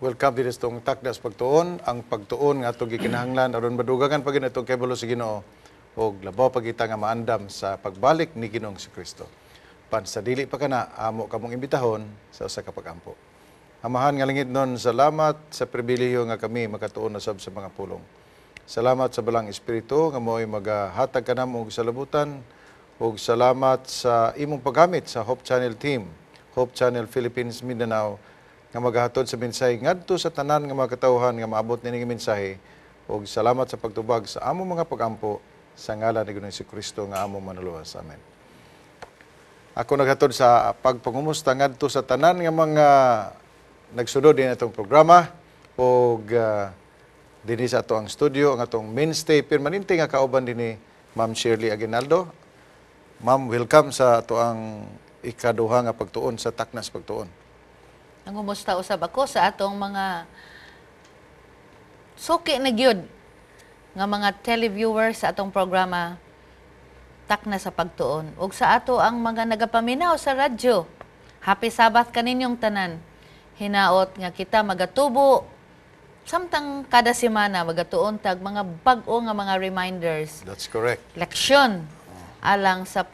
welcome din itong takdas pagtuon, ang pagtuon nga itong gikinahanglan, aron madugangan pag itong kebalo sa Ginoo, o labaw pagkita nga maandam sa pagbalik ni Ginoong si Kristo. Pan sa dili pa kana, amo kamong imbitahon sa usa ka pagampo. Amahan nga langit nun, salamat sa pribilehiyo nga kami makatuon na sab sa mga pulong. Salamat sa balang Espiritu nga mo'y maghatag ka namo og salabutan, ug salamat sa imong paggamit sa Hope Channel team, Hope Channel Philippines Mindanao, nga maghatod sa mensahe ngadto sa tanan nga mga katawhan nga maabot nining mensahe, ug salamat sa pagtubag sa among mga pagampo sa ngalan ni Ginoong si Kristo nga among manuluwas. Amen. Ako naghatod sa pagpangumusta ngadto sa tanan nga mga nagsunod din itong programa, ug dinhi sa ato ang studio, ang atong mainstay permanente nga kauban dinhi, Ma'am Shirley Aguinaldo. Ma'am, welcome sa ato ang ikaduha nga pagtuon sa Taknas Pagtuon. Ang kumusta usab ako sa atong mga suki na gyud nga mga televiewers sa atong programa Taknas sa Pagtuon. Ug sa ato ang mga nagapaminaw sa radyo. Happy Sabbath kaninyong tanan. Hinaot nga kita magatubo samtang kada semana magatuon tag mga bag-o nga mga reminders. That's correct. Leksyon alang sa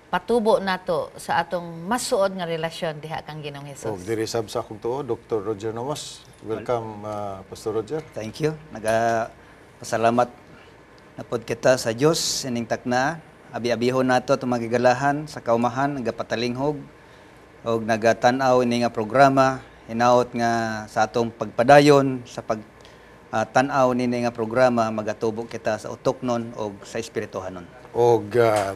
patubo nato sa atong masuod nga relasyon diha kang Ginoong Hesus. Og diri sab sa akong tuo, Dr. Roger Nomos. Welcome, Pastor Roger. Thank you. Pasalamat na pod kita sa Dios ining takna. Abi-abihon nato itong magigalahan sa kaumahan, nagapatalinghog og nagatan-aw ini nga programa. Hinaot nga sa atong pagpadayon sa tan-aw nini nga programa magatubo kita sa utoknon og sa espirituhanon. Og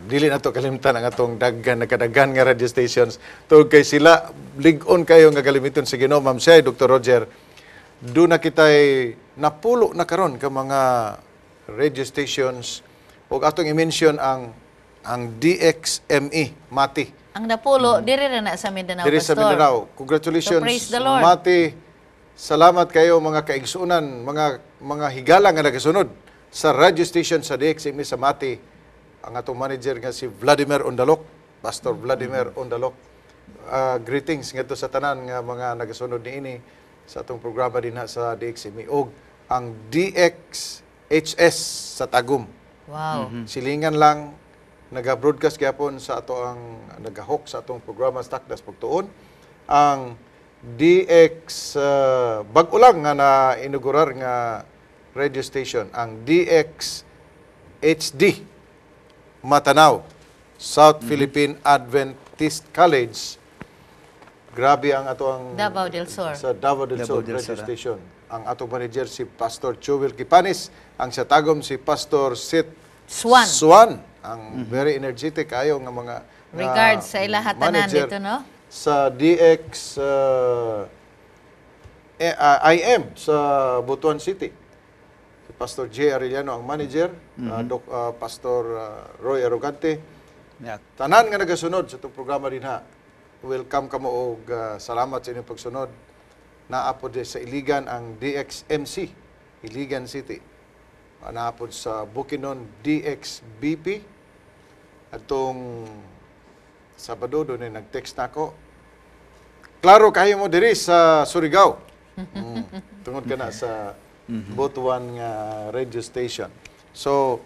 dili na to kalimtan ang atong nakadagan nga radio stations. Tug kay sila lig-on kayo nga galimiton sa Ginoo, Ma'am Shay, Dr. Roger. Do na kitay napulo na karon ka mga radio stations, og atong i-mention ang DXME Mati. Ang napulo diri ra na sa Mindanao, Diri sa Pastor. Mindanao. Congratulations, So, praise the Lord. Mati. Salamat kayo mga kaigsuunan, mga higala nga nagasunod sa radio station sa DXME sa Mati. Ang atong manager nga si Vladimir Ondalok, Pastor Vladimir Ondalok. Greetings ngadto sa tanan nga mga nagasunod niini sa atong programa din sa DXME. Og ang DXHS sa Tagum. Wow. Silingan lang, naga-broadcast gyapon sa ato ang nagahok sa atong programa sa Takdas Pagtuon. Ang DX, bag-o lang nga na-inaugurar nga radio station, ang DX HD Matanaw, South Philippine Adventist College. Grabe ang ato ang Davao del Sur. sa Davao del Sur Davao del radio Sur, station. Ang atong manager si Pastor Joel Kipanis, ang sa Tagum si Pastor Sit Swan. ang very energetic kayo nga mga Regards sa ilaha tanan manager dito, no? sa DX IM sa Butuan City. Si Pastor J. Arellano ang manager, Pastor Roy Arrogante. Yeah. Tanan nga nagasunod sa itong programa din ha. Welcome kamo og salamat sa inyong pagsunod. Naapod sa Iligan ang DXMC, Iligan City. Naapod sa Bukidnon DXBP. Atong Sabado doon ay nag-text na ako. Klaro kayo mo diri sa Surigao. Tungod ka na sa Butuan nga radio station. So,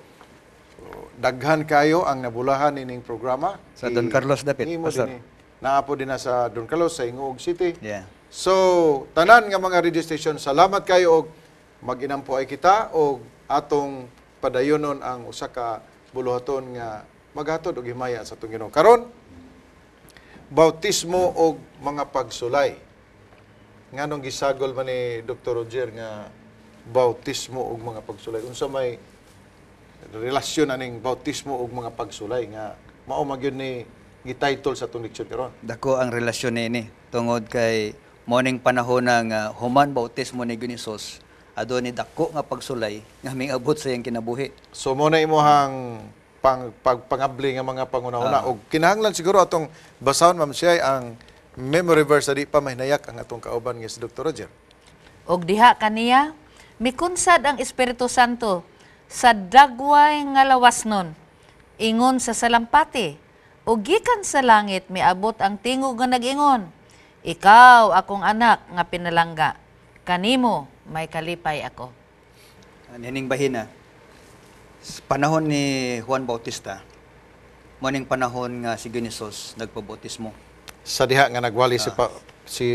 daghan kayo ang nabulahan ining programa. Sa Don Carlos dapit, Pastor. Naapo din na sa Don Carlos, sa Ingog City. Yeah. So, tanan nga mga radio station, salamat kayo og mag-inampo ay kita og atong padayonon ang usa ka buluhaton nga maghatod og himaya sa atong Ginoo. Karon, bautismo og mga pagsulay. Nganong gisagol man ni Dr. Roger nga bautismo og mga pagsulay. Unsa may relasyon aning bautismo og mga pagsulay nga mao magyud ni gi-title sa atong leksyon karon. Dako ang relasyon ni tungod kay morning panahon nga human bautismo ni Ginisos. Ado ni dako nga pagsulay nga mingabot sa iyang kinabuhi. So mo na imuhang pangabli nga mga pangunahuna og kinahanglan siguro atong basahon, Ma'am Shay, ang memory verse di pa mahinayak ang atong kauban nga si Dr. Roger. Og diha kaniya mikunsad ang Espiritu Santo sa dagway nga lawasnon ingon sa salampati ug gikan sa langit miabot ang tingog nga nag-ingon, Ikaw akong anak nga pinalangga, kanimo may kalipay ako. Nining bahina, sa panahon ni Juan Bautista, moning panahon nga si Ginisos nagpabautismo. Sa diha nga nagwali si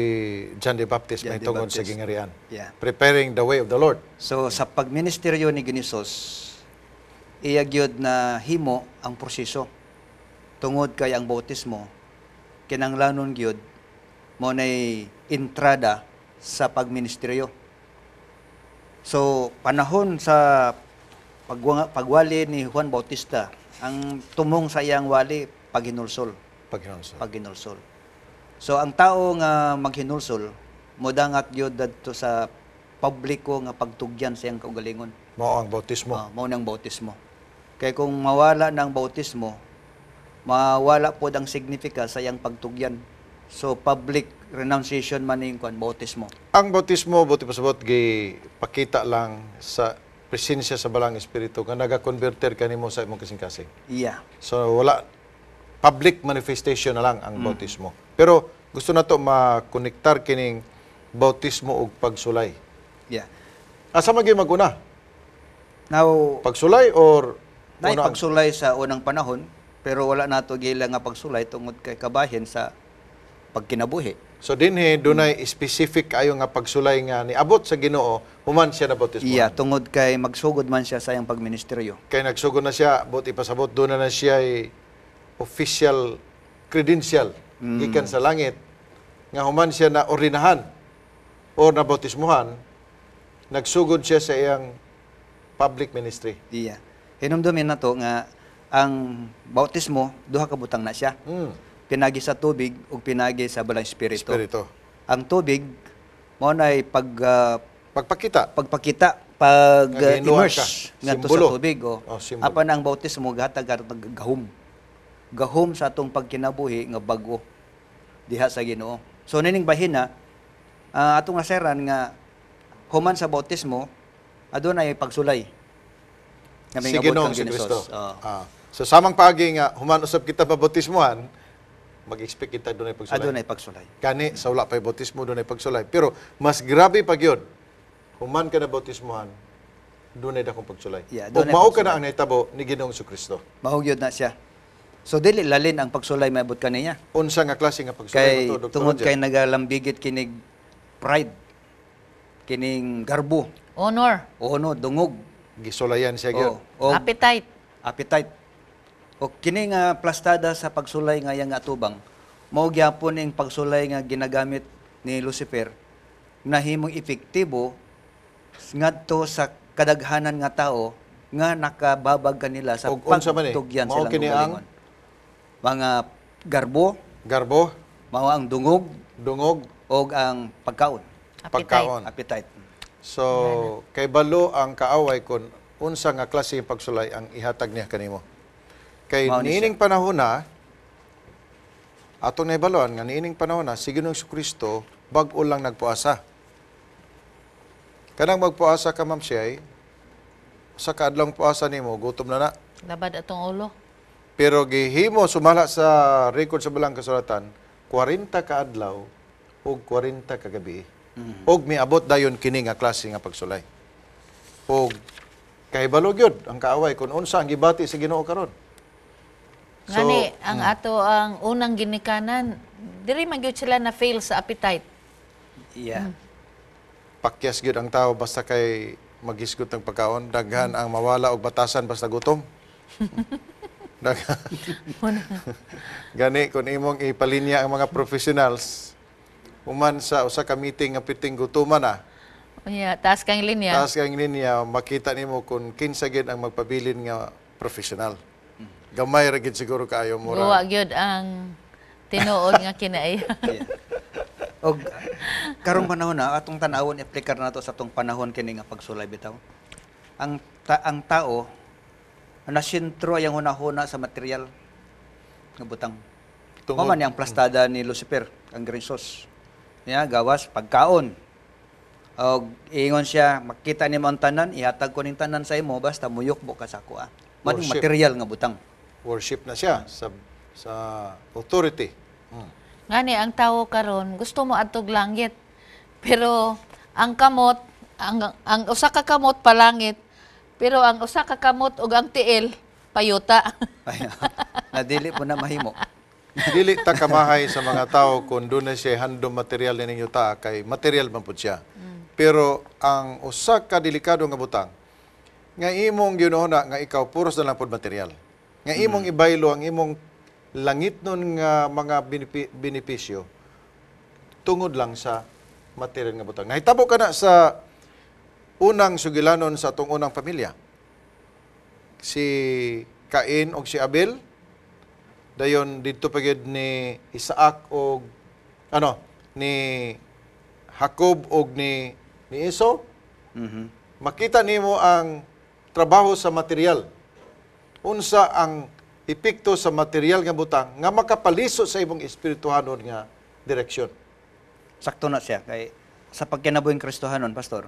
John the Baptist John may the tungod sa Baptist. gingarian. Yeah. Preparing the way of the Lord. So sa pagministeryo ni Ginisos, iya gyud na himo ang proseso. Tungod kay ang bautismo, kinanglanon gyud mo nay entrada sa pagministeryo. So panahon sa pagwali ni Juan Bautista, ang tumong sa iyang wali paghinulsol. Paghinulsol. So ang tao nga maghinulsol, modangat gyud dadto sa publiko nga pagtugyan sa iyang kaugalingon. Mao ang bautismo. Mao nang bautismo. Kay kung mawala ng bautismo, mawala po ang significance sa iyang pagtugyan. So public renunciation man ning kwan bautismo. Ang bautismo buti pasabot gi pakita lang sa presensya sa balang espiritu nga naga-converter kanimo sa imong kasing-kasing. Iya. So wala public manifestation na lang ang bautismo. Pero gusto na to makonektar kining bautismo ug pagsulay. Yeah. Asa man gyud maguna? Now, Pagsulay or naay una- pagsulay sa unang panahon, pero wala nato gila nga pagsulay tungod kay kabahin sa pagkinabuhi. So dinhi dunay specific ayo nga pagsulay nga niabot sa Ginoo human siya na bautismo. Iya, tungod kay magsugod man siya sa iyang pagministeryo. Kay nagsugod na siya, buti pasabot doon na siya ay official credential gikan sa langit nga human siya na ordinahan o na bautismuhan, nagsugod siya sa iyang public ministry. Iya. Hinumdumin na to nga ang bautismo duha ka butang na siya. Pinagi sa tubig ug pinagi sa balang espiritu. Espiritu. Ang tubig mo nay Pagpakita. pagpakita, Naghinuan immerse ka. ngadto Simbolo. sa tubig o. Simbolo. Apan ang bautismo gahatag gahom. Gahom sa atong pagkinabuhi nga bago diha sa Ginoo. So nining bahina atong naseran nga human sa bautismo adunay pagsulay. Nga Si mingabot Ginoong kang si Ginisos. Kristo. Oo. So samang paagi nga human usab kita mabautismuhan, mag-expect kita dunay pagsulay. Adunay pagsulay. Kani sa wala pa'y bautismo dunay pagsulay. Pero mas grabe pa gyud. Human ka na bautismuhan, dunay dakong pagsulay. Yeah, Ug dunay mao ka pagsulay. na ang nahitabo ni Ginoong Kristo. Mahugyod na siya. So dili lalin ang pagsulay maabot kaniya. Unsa nga klase nga pagsulay Kay mo to, Dr. tungod Roger? kay nagalambigit kinig pride, kining garbo, Honor, ono, dungog, Gisulayan siya gyud. o appetite. appetite. O kini nga plastada sa pagsulay nga yang atubang, mao gyapon ning pagsulay nga ginagamit ni Lucifer nahimong epektibo ngadto sa kadaghanan nga tao nga nakababag kanila sa Ug unsa man ni? pagtugyan Mao silang kini ang kaugalingon. Mga garbo, garbo, mao ang dungog dungog, o ang pagkaon, Appetite. pagkaon. appetite. So, kay balo ang kaaway kun unsa nga klase ng pagsulay ang ihatag niya kanimo. Kay Mao ni niining panahon na atong nahibaluan nga niining panahon na si Ginoong Kristo bag-o lang nagpuasa. Kanang magpuasa ka ma'am siyay, sa kaadlong puasa nimo gutom na. Labad atong ulo. Pero gihimo sumala sa record sa balang kasulatan 40 ka adlaw ug 40 ka gabi. Og miabot dayon kini nga klase nga pagsulay. Og kahibalo gyud ang kaaway kung unsa ang gibati sa Ginoo karon. Ngani, ang ato ang unang ginikanan, diri man gyud sila na fail sa appetite. Yeah. Pakyas gyud ang tao basta kay maghisgot ng pagkaon, daghan ang mawala og batasan basta gutom. Daghan. Gani kung imong ipalinya ang mga professionals, human sa usa ka meeting nga piting gutuman na, Yeah, taas kang linya. taas kang linya, makita nimo kung kinsa gid ang magpabilin nga professional. Gamay ra gid siguro kaayo mo Guwa ra. gyud ang tinuod nga kinaiya. Yeah. Og karong panahon na atong tan-awon aplikar nato sa atong panahon kini nga pagsulay bitaw. Ang tao nasentro yang hunahuna sa material nga butang. Tungod- Mao man yang plastada ni Lucifer, ang green sauce. Yeah, gawas pagkaon. Og ingon siya, makita ni mo ang tanan, ihatag ko ning tanan sa imo basta muyukbo ka sa ako. Maning Worship. material nga butang. Worship na siya sa authority. Ngani ang tao karon gusto mo adtog langit. Pero ang kamot, ang usa ka kamot palangit, pero ang usa ka kamot ug ang tiil payuta. Ay, nadili po na mahimo. Dili ta kamahay sa mga tao kung doon na siya handom material na ninyo ta, kay material man po siya. Pero ang usa ka delikado nga butang, nga imong ginuhuna nga ikaw puros na lang pod material. Nga imong ibaylo ang imong langit nun nga mga benepisyo tungod lang sa material nga butang. Nahitabo ka na sa unang sugilanon sa atong unang pamilya. Si Cain o si Abel, dayon dito pagid ni Isaac og ni Jacob og ni Esau. Makita nimo ang trabaho sa material. Unsa ang epekto sa material nga butang nga makapaliso sa imong espirituhanon nga direksyon. Sakto na siya kay sa pagkinabuhing Kristohanon, pastor.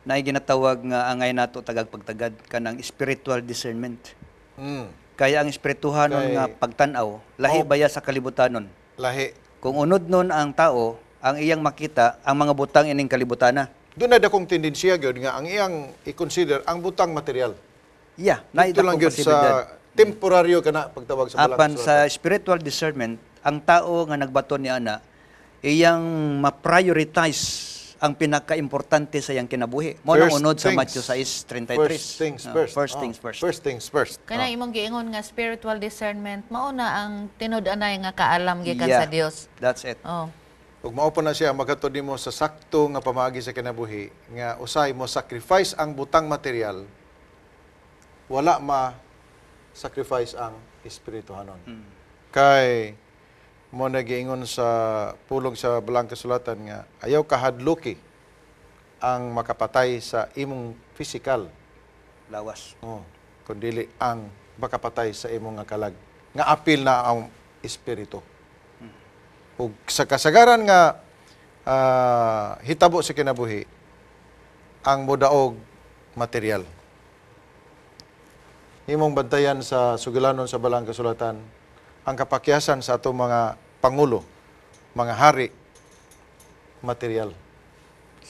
Naay ginatawag nga angay nato tagag pagtagad kanang spiritual discernment. Kaya ang espirituhanon nga pagtan-aw, lahi baya sa kalibutanon. Lahi. Kung unod nun ang tao, ang iyang makita, ang mga butang ining kalibutana. Doon na dakong tendensiya gyud nga ang iyang i-consider ang butang material. Yeah, naay Ito lang dakong gyud posibilidad. sa temporaryo kana pagtawag sa balang Apan sa spiritual discernment, ang tao nga nagbaton ni ana, iyang ma-prioritize ang pinaka-importante sa iyang kinabuhi. Mo nang unod sa Matthew 6:33. First things first. First things first. First things first. Kana imong giingon nga spiritual discernment mao na ang tinud-anay nga kaalam gikan sa Dios. That's it. Oh. Ug mao pa na siya magatod nimo sa sakto nga pamaagi sa kinabuhi nga usay mo sacrifice ang butang material, wala sacrifice ang espirituhanon. Kay mo nagiingon sa pulong sa balang kasulatan nga ayaw kahadluki ang makapatay sa imong physical, Lawas. kundi ang makapatay sa imong nga kalag nga apil na ang espiritu. Ug sa kasagaran nga hitabo sa kinabuhi ang modaog material. Imong bantayan sa sugilanon sa balang kasulatan ang kapakyasan sa atong mga pangulo, mga hari, material.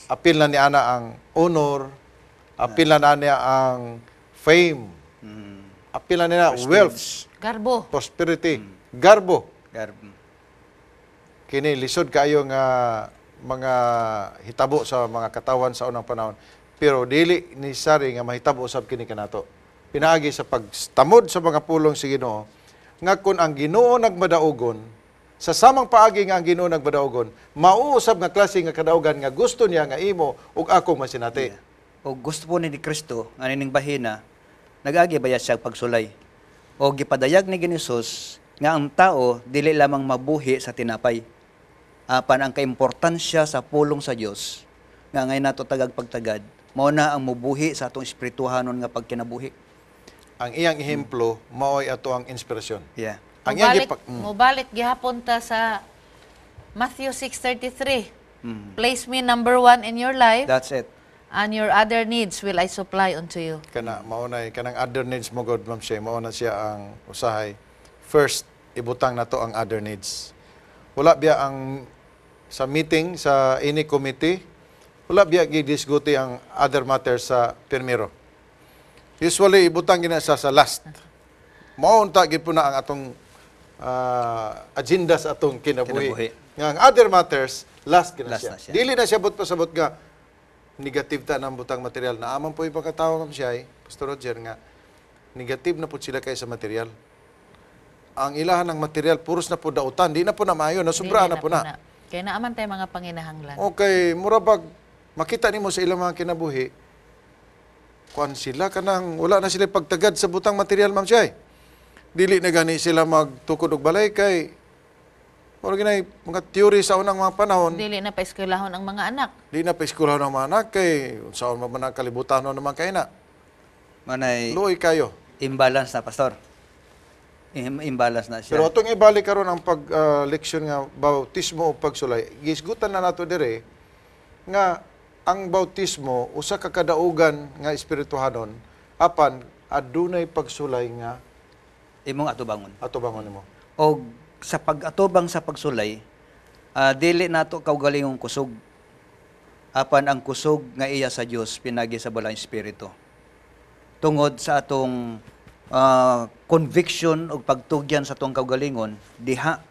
Apil na ni ana ang honor, apil na niya ang fame, apil na niya wealth, Garbo. prosperity, garbo. Garb. Kini lisod kaayo nga mga hitabo sa mga katawan sa unang panahon, pero dili ni sari nga mahitabo usab kini kanato. Pinaagi sa pagtamod sa mga pulong sa Ginoo nga kun ang Ginoo nagmadaugon, sa samang paagi nga ang Ginoo nagmadaugon, mauusab nga klase nga kadaugan nga gusto niya nga imo ug ako masinati. O gusto po ni Kristo, nga nining bahina, nag-agi baya siya pagsulay. O gipadayag ni Ginisus, nga ang tao dili lamang mabuhi sa tinapay. Apan ang kaimportansya sa pulong sa Dios, nga ngay nato tagag pagtagad, mao na ang mubuhi sa atong espirituhanon nga pagkinabuhi. Ang iyang ehemplo maoy ato ang inspirasyon. Yeah. Ang iyang Mubalik gihapon ta sa Matthew 6:33. Place me number 1 in your life, That's it. and your other needs will I supply unto you. kana maunay kanang other needs mo God, Ma'am Shay, mao na siya ang usahay. First, ibutang nato ang other needs. Wala biya ang sa meeting sa ini committee, wala biya gidisguti ang other matters sa primero. Usually ibutang gina sa last. Mao unta gid po na ang atong agenda sa atong kinabuhi. Kinabuhi. Nga ang other matters last gina Last siya. na siya. Dili na siya pasabot nga negative ta ng butang material. Naaman po yung pagkatao ng siya, Pastor Roger, nga negative na po sila kay sa material. Ang ilahan ng material, puros na po dautan. Di na po na maayo, nasubra Dili na po na. Kaya naaman tayo mga panginahanglan. Okay, murabag, makita nimo sa ilang mga kinabuhi, kuan sila kanang wala na sila pagtagad sa butang material, Ma'am Shay. Dili na gani sila magtukod og balay kay or ginay mga theory sa unang mga panahon. Dili na paeskwelahon ang mga anak. Di na pa-eskwelahan ng mga anak kay saan man ang kalibutan naman kay na. Manay Luoy kayo. imbalance na, pastor. Imbalance na siya. Pero atong ibalik karon ang pag-leksyon nga bautismo o pagsulay. Gisgutan na nato dire nga ang bautismo usa ka kadaugan nga espirituhanon apan adunay pagsulay nga Imong atubangon. atubangon nimo. O sa pag-atubang sa pagsulay, Dili nato kaugalingong kusog. Apan ang kusog nga iya sa Dios pinagi sa balang espiritu. Tungod sa atong conviction o pagtugyan sa atong kaugalingon diha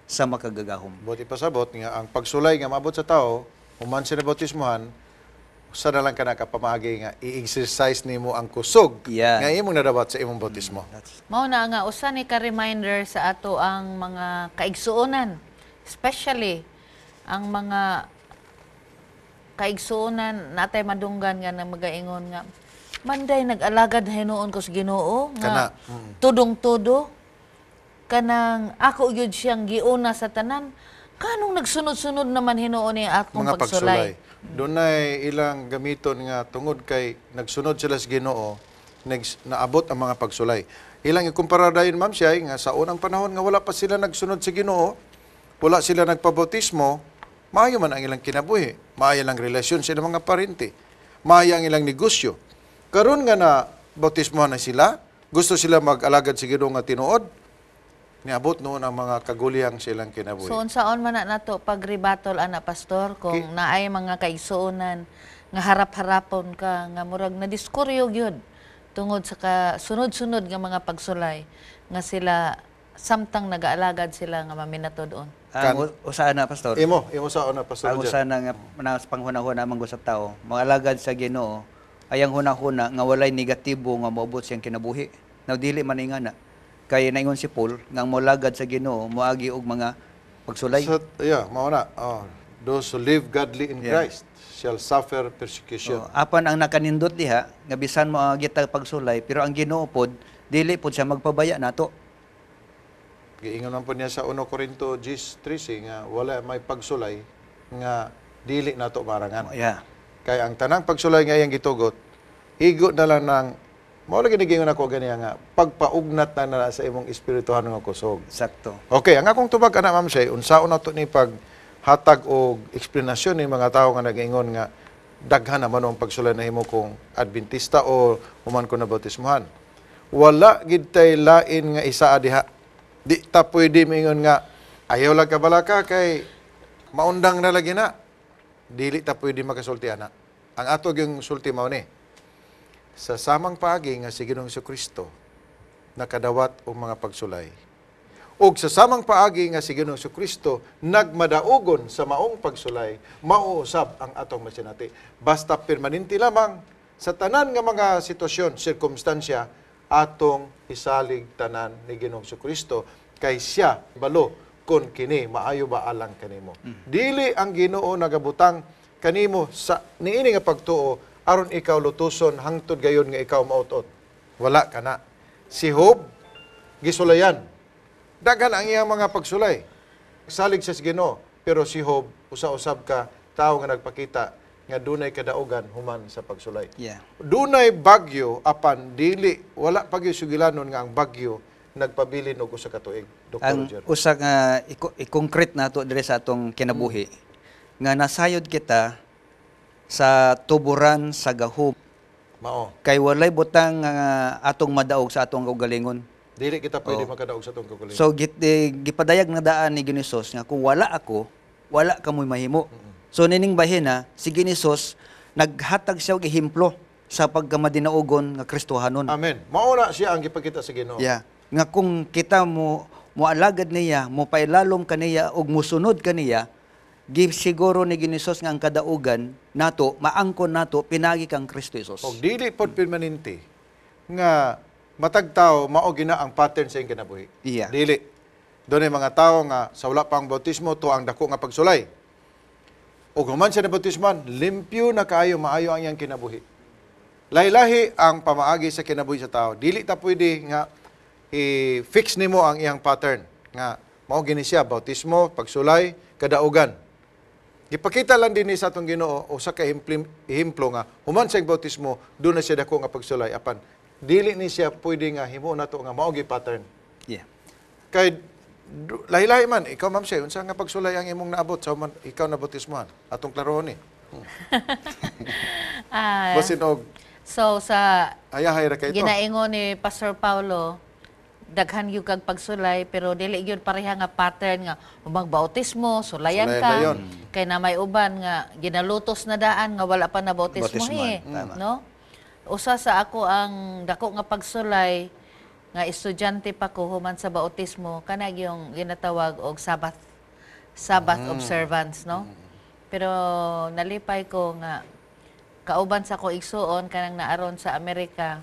sa makagagahom. Buti pasabot nga ang pagsulay nga maabot sa tao, human sila bautismohan, usa na lang ka nakapamagi nga i-exercise nimo ang kusog Yeah. nga imong nadawat sa imong bautismo. Mao na nga usa ni ka reminder sa ato ang mga kaigsuonan, especially ang mga kaigsuonan natay madunggan nga na magaingon nga manday nag-alagad hinuon ko sa Ginoo nga tudong-tudo kanang ako gyud siyang giuna sa tanan kanong nagsunod-sunod naman hinuon ni atong Mga pagsulay. Dunay ilang gamiton nga tungod kay nagsunod sila sa Ginoo, naabot ang mga pagsulay. Ilang ikumpara dayon ma'am siya nga sa unang panahon nga wala pa sila nagsunod sa Ginoo, wala sila nagpabautismo, maayo man ang ilang kinabuhi, maayo lang relasyon sa ilang mga parente, maayo ang ilang negosyo. Karon nga na bautismohan na sila, gusto sila mag-alagad sa Ginoo nga tinuod, niabot noon ang mga kaguliyang silang kinabuhi. So unsaon man na nato pag rebattle ana pastor kung naay mga kaigsuonan nga harap-harapon ka nga murag na diskuryo gyud tungod sa sunod-sunod nga mga pagsulay nga sila samtang nagaalagad sila nga maminatod-on. Ang usa na pastor. Imo sa una pastor. Ang usa na nga sa panghuna-huna amang sa tao, mga alagad sa Ginoo ayang huna-huna nga walay negatibo nga moabot siyang kinabuhi. Now dili man ingana. Kaya naingon si Paul nga molagad sa Ginoo moagi og mga pagsulay. So, mao na. Those who live godly in Christ shall suffer persecution. So, apan ang nakanindot diha nga bisan mo gitag pagsulay pero ang Ginoo pod dili pod siya magpabaya nato. Giingon man po niya sa 1 Corinto 10:13 nga wala may pagsulay nga dili nato marangan. Yeah. Kaya ang tanang pagsulay nga iyang gitugot, higo na lang ng mao lagi nagingon ako ganiya nga pagpaugnat na sa imong espirituhan nga kusog. Sakto. Okay, ang akong tubag ana ma'am Shay, unsaon nato ni paghatag og eksplanasyon ni mga tawo nga nagaingon nga daghan naman ang pagsulay na himo kung Adventista o human ko na bautismohan. Wala gid tay lain nga isa diha. Di ta pwede mingon nga ayaw lang ka balaka kay maundang na lagi na. Dili ta pwede makasulti ana. Ang ato gyung sulti mao ni sa samang paagi nga si Ginoong Jesucristo nakadawat og mga pagsulay. Ug sa samang paagi nga si Ginoong Jesucristo nagmadaugon sa maong pagsulay, mauusab ang atong masinati. Basta permanente lamang sa tanan nga mga sitwasyon, sirkumstansya, atong isalig tanan ni Ginoong Jesucristo kay siya balo kun kini maayo ba alang kanimo. Dili ang Ginoo nagabutang kanimo sa niini nga pagtuo aron ikaw lutuson hangtod gayon nga ikaw mautot. Wala ka na. Si Job, gisulayan. Daghan ang iyang mga pagsulay. Salig sa Ginoo, pero si Job, usa-usab ka, tao nga nagpakita nga dunay kadaugan human sa pagsulay. Yeah. Dunay bagyo apan dili wala pagyo sugilanon nga ang bagyo nagpabilin og usa ka tuig. Dr. Ang Roger. usa nga i-concrete nato dire sa atong kinabuhi nga nasayod kita sa tuburan sa gahom Mao. kay walay butang nga atong madaog sa atong kaugalingon. Dili kita pwede makadaog sa tong kakuling. So gipadayag na daan ni Ginisos nga kung wala ako, wala kamoy mahimo. So nining bahina si Ginisos naghatag siya og ehemplo sa pagkamadinaugon nga Kristohanon. Amen. Mao na siya ang gipakita sa Ginoo. Yeah. Nga kung kita mo alagad niya, mo pailalom kaniya ug musunod kaniya, give siguro ni Ginisos nga ang kadaugan nato maangkon nato pinagi kang Kristo Jesus. Og dili pod permanente nga matag tao mao gina ang pattern sa iyang kinabuhi. Iya. Dili. Doon mga tao nga sa wala pang bautismo to ang dako nga pagsulay. Og human siya na bautisman, limpyo na kaayo maayo ang iyang kinabuhi. Lahi-lahi ang pamaagi sa kinabuhi sa tao. Dili ta pwede nga i-fix nimo ang iyang pattern nga mao gini siya bautismo, pagsulay, kadaugan. Gipakita lang din ni sa atong Ginoo o sa kahemplo nga human sa bautismo doon na siya dako nga pagsulay apan dili ni siya pwede nga himo nato nga mao gi pattern. Yeah. Kay lahi-lahi man ikaw ma'am siya unsa nga pagsulay ang imong naabot sa human ikaw na bautismohan atong klarohon ni. Basin og So sa ayahay ra kay ito. ginaingon ni Pastor Paulo daghan gyud kag pagsulay pero dili gyud pareha nga pattern nga magbautismo, sulayan Sulayan ka. na yun. Kay na may uban nga ginalutos na daan nga wala pa na bautismo Bautismohan, tama. no? Usa sa ako ang dako nga pagsulay nga estudyante pa ko human sa bautismo kana yung ginatawag og Sabbath observance, no? Pero nalipay ko nga kauban sa ko igsuon kanang naaron sa Amerika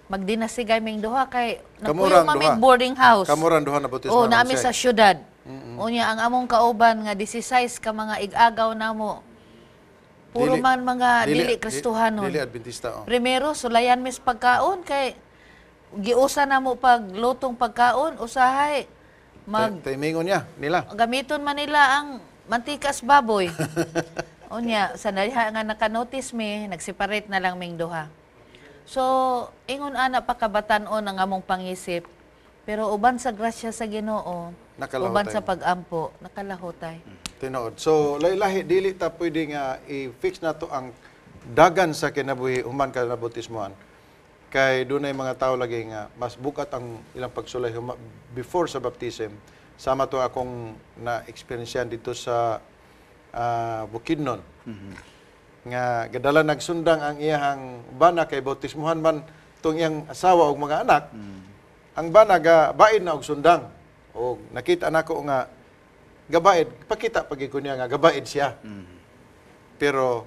magdinasigay ming duha kay Kamurang napuyo kami duha. boarding house. Kamuran duha na bautismo. Oh, Ma'am nami Shay. sa syudad. Unya ang among kauban nga 16 ka mga igagaw namo. Puro Dili- man mga dili Kristohanon. Dili Adventista. Oh. Primero sulayan mis pagkaon kay giusa namo pag lutong pagkaon usahay mag Timingon niya nila. gamiton man nila ang mantikas baboy. Unya sa naliha nga naka-notice mi nagseparate na lang ming duha. So, ingon ana pa kabatan-on ang among pangisip. Pero uban sa grasya sa Ginoo, Nakalahutay uban sa mo. pag-ampo, nakalahutay. Tinuod. So, lahi-lahi, dili ta pwede nga i-fix na to ang dagan sa kinabuhi human ka na bautismohan. Kay dunay mga tao lagi nga mas bukat ang ilang pagsulay before sa baptism. Sama to akong na-experiencean dito sa Bukidnon. Nga gadala nagsundang ang iyang bana kay bautismohan man tong iyang asawa ug mga anak. Ang bana ga baid na og sundang. O nakita nako nga gabaid, pakita pagi ko niya nga gabaid siya. Pero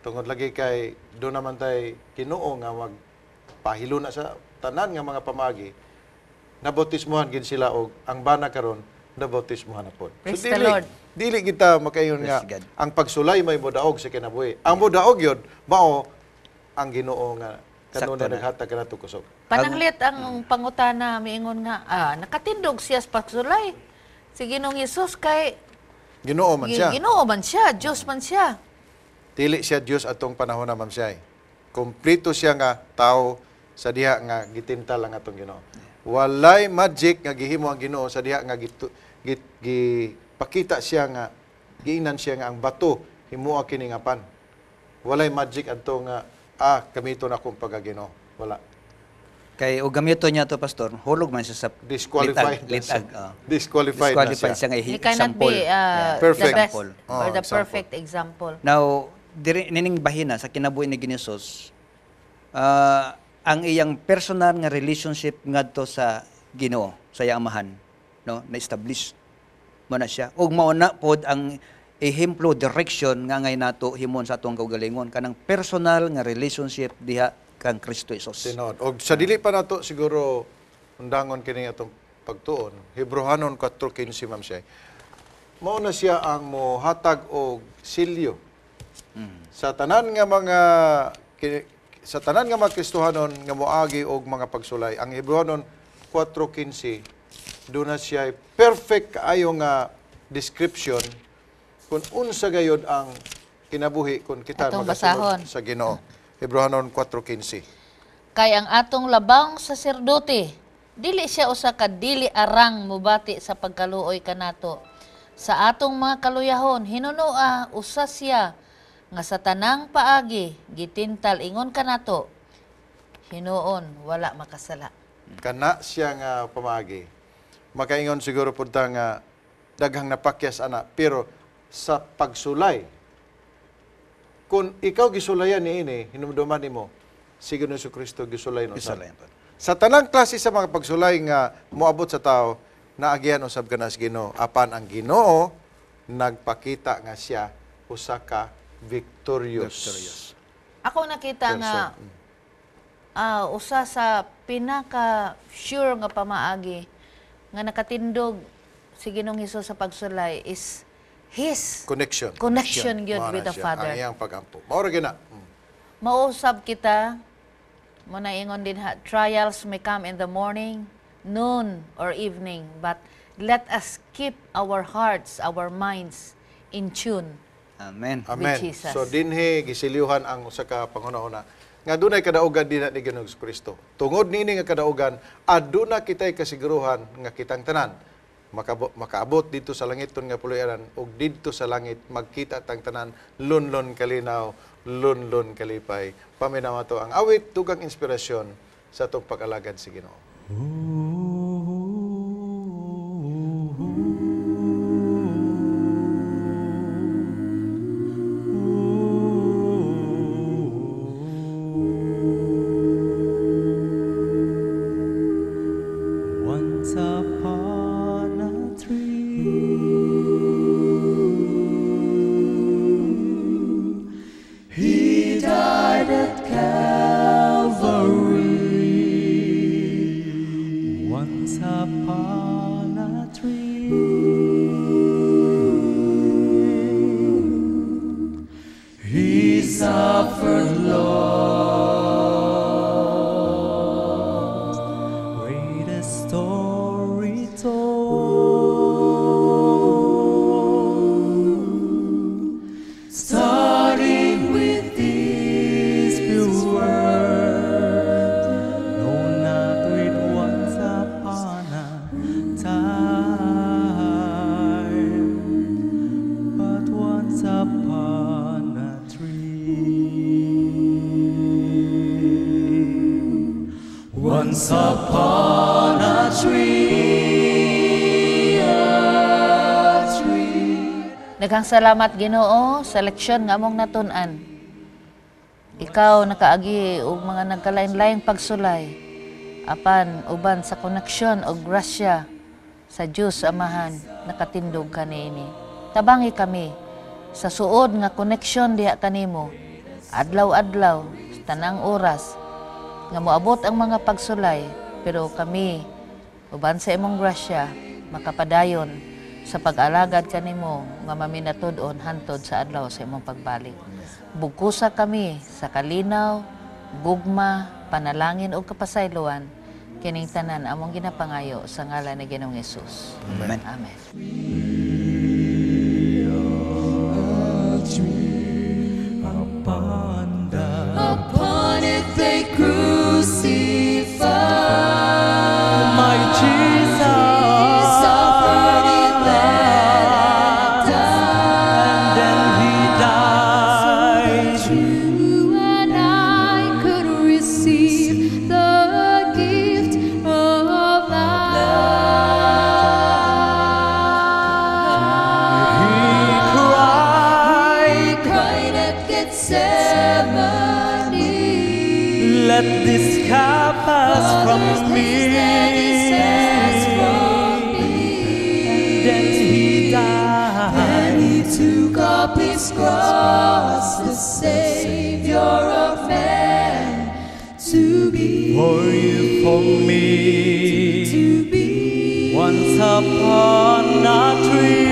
tungod lagi kay do naman tay Ginoo nga magpahilo na sa tanan nga mga pamagi. Nabautismohan gid sila og ang bana karon nabautismohan na pod. Praise the Lord. Dili kita makayon nga Praise God. ang pagsulay may modaog sa kinabuhi. Ang modaog yun mao ang Ginoo nga Sakto kanuna na. naghatag kanato kusog. Pananglit ang pangutana miingon nga nakatindog siya sa pagsulay. Si Ginoong Hesus kay Ginoo man siya. Ginoo man siya, Dios man siya. Dili siya Dios atong panahon na Ma'am Shay. Kompleto siya nga tao sa diha nga gitintal ang atong Ginoo. Walay magic nga gihimo ang Ginoo sa diha nga gipakita siya nga giingnan siya nga ang bato himuha kini nga pan. Walay magic adto nga gamiton akong pagkaginoo. Wala. Kay og gamito niya to pastor, hulog man siya sa Disqualified. litag. Disqualified na Disqualified siya. siya nga He cannot example. be Perfect. the best Example. or the Example. perfect example. Now, diri nining bahina sa kinabuhi ni Ginisus, ang iyang personal nga relationship ngadto sa Ginoo, sa iyang amahan, no, na-establish mo na siya. Ug mao na pod ang ehemplo, direction nga ngay nato himon sa atong kaugalingon kanang personal nga relationship diha kang Kristo Jesus. Tinod. Og sa dili pa nato siguro undangon kini atong pagtuon. Hebrehanon 4:15 Ma'am Shay. Mao na siya ang mohatag og silyo sa tanan nga mga sa tanan nga mga Kristohanon nga moagi og mga pagsulay. Ang Hebrehanon 4:15 doon na siya perfect kaayo nga description kung unsa gayud ang kinabuhi kung kita Atong magasunod basahon. sa Ginoo. Hebrehanon 4:15. Kay ang atong labang saserdote, dili siya usa ka dili arang mubati sa pagkaluoy kanato. Sa atong mga kaluyahon, hinunoa usa siya nga sa tanang paagi gitintal ingon kanato. Hinuon wala makasala. Kana siya nga pamagi. Makaingon siguro punta nga daghang napakyas ana pero sa pagsulay kung ikaw gisulayan niini hinumduman nimo si Ginoong Kristo gisulay no Isa lang po. sa tanang klase sa mga pagsulay nga moabot sa tao naagyan usab kana sa Ginoo apan ang Ginoo nagpakita nga siya usa ka victorious. Ako nakita nga usa sa pinaka sure nga pamaagi nga nakatindog si Ginoong Hesus sa pagsulay is his Connection. connection gyud Mao with na the siya, Father. Ang iyang pagampo. Mao ra gina. Mausab kita, mo na ingon din ha, trials may come in the morning, noon, or evening, but let us keep our hearts, our minds in tune. Amen. Amen. Jesus. So dinhi gisiliuhan ang usa ka panghuna-una nga dunay kadaugan dinha ni Ginoong Kristo. Tungod niini nga kadaugan, aduna kitay kasiguruhan nga kitang tanan makaabot dito sa langiton nga puloy-anan ug didto sa langit magkita tang tanan lunlon kalinaw, lunlon kalipay. Paminawa to ang awit tugang inspirasyon sa atong pag-alagad sa Ginoo. Once upon a tree, Daghang salamat Ginoo sa leksyon nga among natun-an. Ikaw nakaagi og mga nagkalain-laing pagsulay apan uban sa koneksyon o grasya sa Dios Amahan nakatindog kaniini. Tabangi kami sa suod nga koneksyon diha kanimo adlaw-adlaw sa tanang oras nga moabot ang mga pagsulay pero kami uban sa imong grasya makapadayon sa pag-alagad kanimo nga maminatud-on hantod sa adlaw sa imong pagbalik. Bugkusa kami sa kalinaw, gugma, panalangin o kapasayloan kining tanan among ginapangayo sa ngalan ni Ginoong Hesus. Amen. Amen. upon it they crucified my Jesus, suffered in that and then he died. You and I could receive the gift of life. He cried at Gethsemane. Let this cup pass from me. Then he died. Then he took up his cross, the Savior of man, to be for you, for me, to be once upon a tree.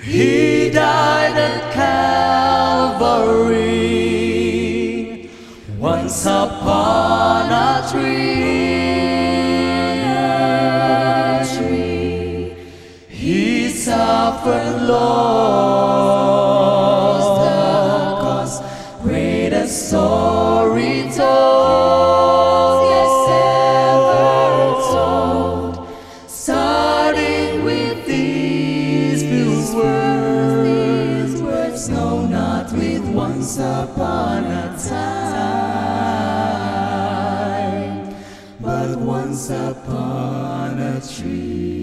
He died at Calvary, once upon a tree. He suffered loss, the cost, greatest story told, yes, ever told, starting with these few words, no, not with once upon a time, but once upon a tree.